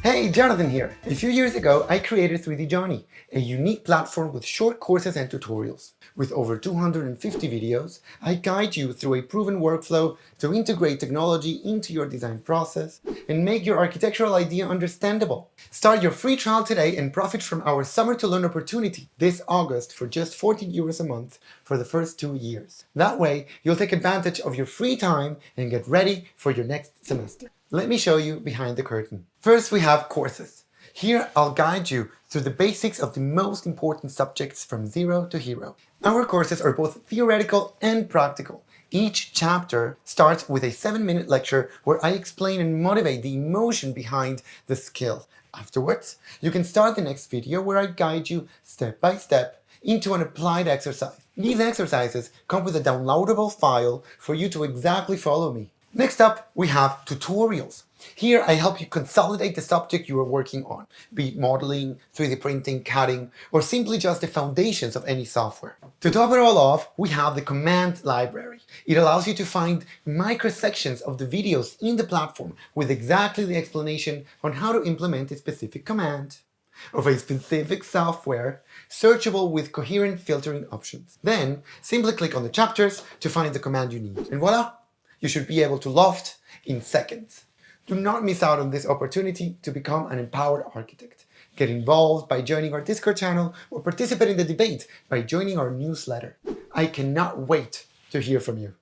Hey, Jonathan here. A few years ago, I created 3D Jony, a unique platform with short courses and tutorials. With over 250 videos, I guide you through a proven workflow to integrate technology into your design process and make your architectural idea understandable. Start your free trial today and profit from our Summer to Learn opportunity this August for just 14 euros a month for the first 2 years. That way, you'll take advantage of your free time and get ready for your next semester. Let me show you behind the curtain. First, we have courses. Here, I'll guide you through the basics of the most important subjects from zero to hero. Our courses are both theoretical and practical. Each chapter starts with a 7-minute lecture where I explain and motivate the emotion behind the skill. Afterwards, you can start the next video where I guide you step by step into an applied exercise. These exercises come with a downloadable file for you to exactly follow me. Next up, we have tutorials. Here I help you consolidate the subject you are working on, be it modeling, 3D printing, CADing, or simply just the foundations of any software. To top it all off, we have the command library. It allows you to find microsections of the videos in the platform with exactly the explanation on how to implement a specific command of a specific software, searchable with coherent filtering options. Then, simply click on the chapters to find the command you need, and voila! You should be able to loft in seconds. Do not miss out on this opportunity to become an empowered architect. Get involved by joining our Discord channel or participate in the debate by joining our newsletter. I cannot wait to hear from you.